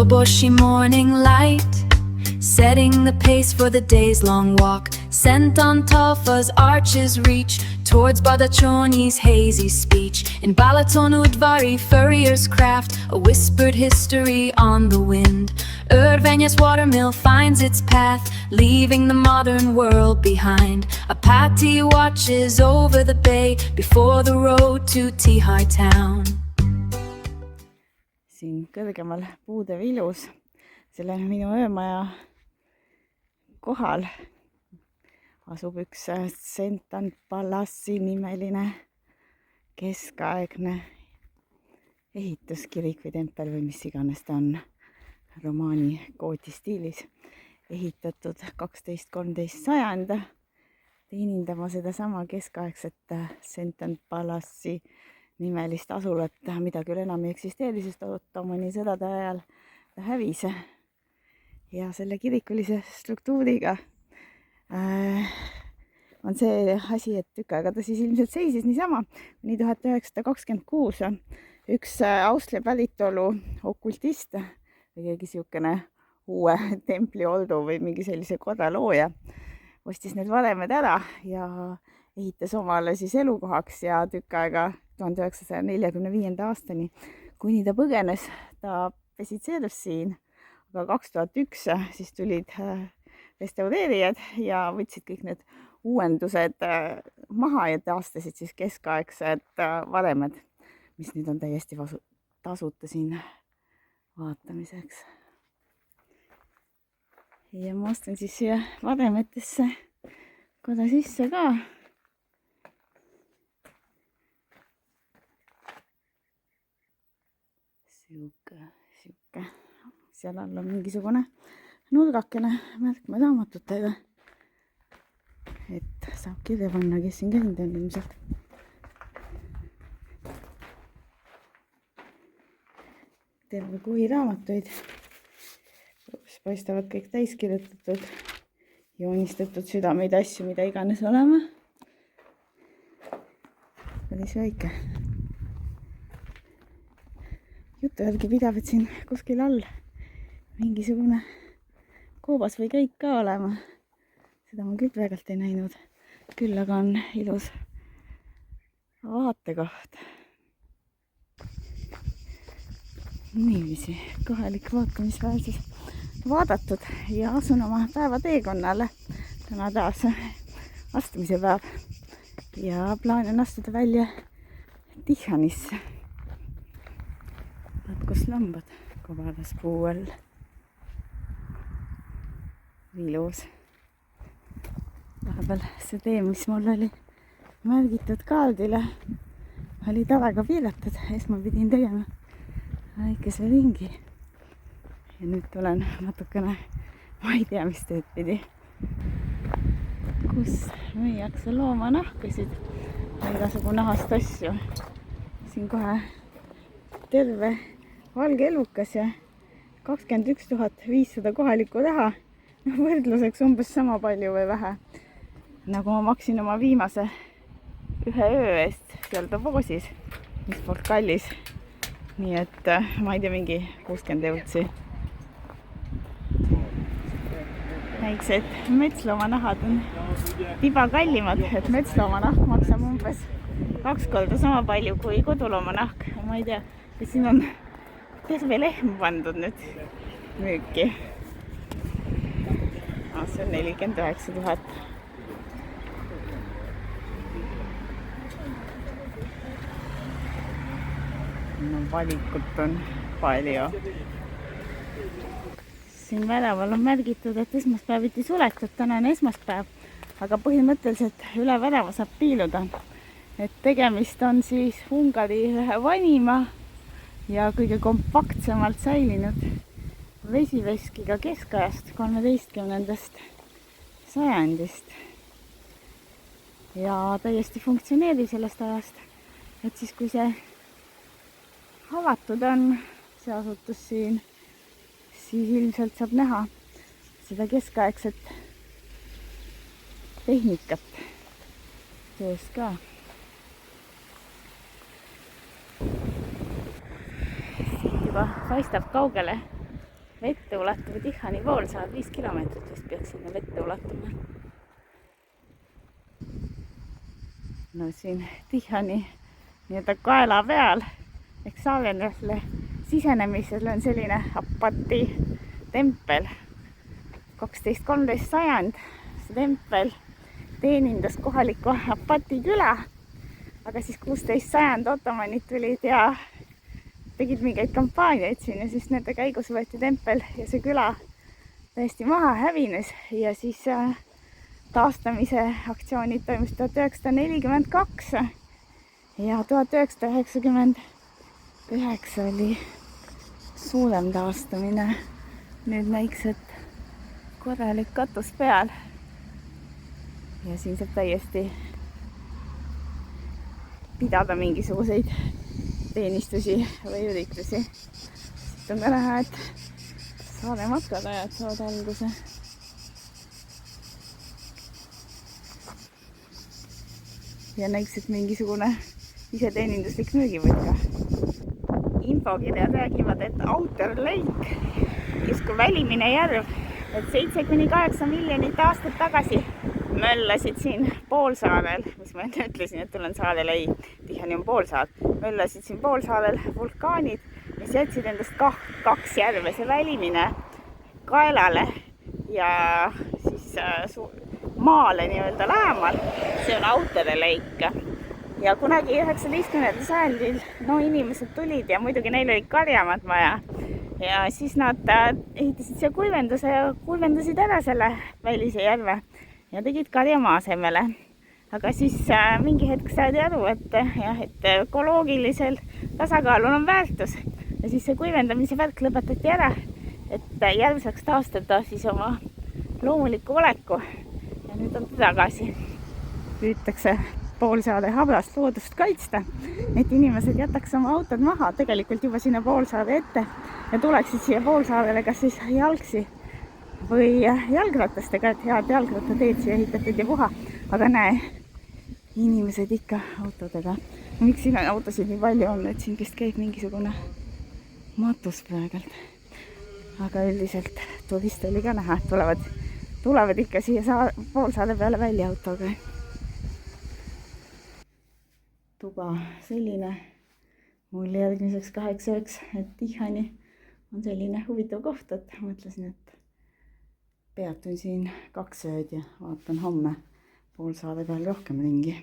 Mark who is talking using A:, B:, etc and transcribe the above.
A: Uroboshi morning light, setting the pace for the day's long walk. Scent on Talfa's arches reach towards Badachoni's hazy speech. In Balaton Udvari furrier's craft, a whispered history on the wind. Urvenya's watermill finds its path, leaving the modern world behind. A Patti watches over the bay before the road to Tihar town.
B: Siin kõrgemal puude vilus, selle minu öömaja kohal asub üks Sentan Palassi nimeline keskaegne ehituskirik või tempel või mis iganes ta on, romaani kooti stiilis, ehitatud 12-13 sajand, teenindama sedasama keskaegset Sentan Palassi nimelist asulat, mida küll enam ei eksisteeri, sest Ottomani sõdade ajal ta hävis. Ja selle kirikulise struktuuriga on see asi, et tükk aega ta siis ilmselt seisis niisama, kuni 1926 üks Austria päritolu okultist või keegi siukene uue templi oldu või mingi sellise koda looja ostis need varemed ära ja ehitas omale siis elukohaks ja tükk aega 1945. aastani, kuni ta põgenes, ta pesitseerus siin, aga 2001 siis tulid restaureerijad ja võtsid kõik need uuendused maha ja taastasid siis keskaegsed varemed, mis nüüd on täiesti tasuta siin vaatamiseks. Ja ma astun siis siia varemetesse korra sisse ka. Siuke. Seal all on mingisugune nurgakene märkmeraamatutega, et saab kirja panna, kes siin käinud on ilmselt. Terve kuhi raamatuid, mis paistavad kõik täiskirjutatud, joonistatud südameid, asju, mida iganes olema. Päris väike. Juttu järgi pidav, et siin kuskil all mingisugune koobas või käik ka olema. Seda ma küll praegult ei näinud. Küll aga on ilus vaatekoht. Niiviisi, kohalik vaatamisväärsus vaadatud ja asun oma päeva teekonnale. Täna taas astumise päev ja plaan on astuda välja Tihanisse. Vaat kus lambad kobaras puu all. Ilus. Vahepeal see tee, mis mul oli märgitud kaardile, oli talega piiratud. Ma pidin tegema väikese ringi. Ja nüüd tulen natukene, ma ei tea, mis teed pidi, kus müüakse loomanahkasid ja igasugu nahast asju. Siin kohe terve valge elukas ja 21 500 kohalikku raha. Võrdluseks umbes sama palju või vähe, nagu ma maksin oma viimase ühe öö eest seal Davosis, mis poolt kallis. Nii et ma ei tea, mingi 60 eurtsi. Väiksed metsloomanahad on tiba kallimad, et metsloomanahk maksab umbes 2 korda sama palju kui koduloomanahk. Ma ei tea, kas siin on terve lehm pandud nüüd müüki. See on 49 000. No, valikut on palju. Siin väraval on märgitud, et esmaspäeviti suletud, täna on esmaspäev, aga põhimõtteliselt üle värava saab piiluda. Et tegemist on siis Ungari ühe vanima ja kõige kompaktsemalt säilinud vesiveskiga keskajast 13. sajandist. Ja täiesti funktsioneerib sellest ajast, et siis kui see avatud on, see asutus siin, siis ilmselt saab näha seda keskaegset tehnikat töös ka. Siit juba paistab kaugele vette ulatuva Tihani poolsaar, 5 kilomeetrit vist peaks sinna vette ulatuma. No siin Tihani nii-öelda kaela peal ehk Saavenrahvile sisenemisel on selline Apati tempel. 12-13 sajand see tempel teenindas kohalikku Apati küla, aga siis 16 sajand ottomanid tulid ja tegid mingeid kampaaniaid siin ja siis nende käigus võeti tempel ja see küla täiesti maha hävines ja siis taastamise aktsioonid toimus 1942 ja 1999 oli suurem taastamine. Nüüd näiks, et korralik katus peal ja siin saab täiesti pidada mingisuguseid teenistusi või üritusi. Siit on ka näha, et saare matkadajad saavad alguse. Ja näiks, et mingisugune iseteeninduslik müügivõtt ka. Infokirjad räägivad, et Outer Lake, justkui välimine järv, et 7-8 miljonit aastat tagasi möllasid siin poolsaarel, mis ma enne ütlesin, et tulen saarel, ei, Tihani on poolsaar, möllasid siin poolsaarel vulkaanid, mis jätsid endast kaks järve, see välimine kaelale ja siis maale nii-öelda lähemal, see on Outer Lake. Ja kunagi 19. sajandil inimesed tulid ja muidugi neil olid karjamaad vaja. Ja siis nad ehitasid siia kuivenduse ja kuivendasid ära selle välise järve ja tegid karjamaa asemele. Aga siis mingi hetk saadi aru, et ökoloogilisel tasakaalul on väärtus. Ja siis see kuivendamise värk lõpetati ära, et järv saaks taastada siis oma loomuliku oleku. Ja nüüd on ta tagasi. Püütakse poolsaare habrast loodust kaitsta, et inimesed jätaks oma autod maha tegelikult juba sinna poolsaare ette ja tuleksid siia poolsaarele kas siis jalgsi või jalgratastega, et head jalgrattateed siia ehitatud ja puha. Aga näe, inimesed ikka autodega. Miks siin autosid nii palju on, et siin vist käib mingisugune matus praegult. Aga üldiselt turiste oli ka näha, et tulevad ikka siia poolsaare peale välja autoga. Tuba selline mul järgmiseks 8 ööks, et Tihani on selline huvitav koht, et mõtlesin, et peatun siin 2 ööd ja vaatan homme poolsaare peal rohkem ringi.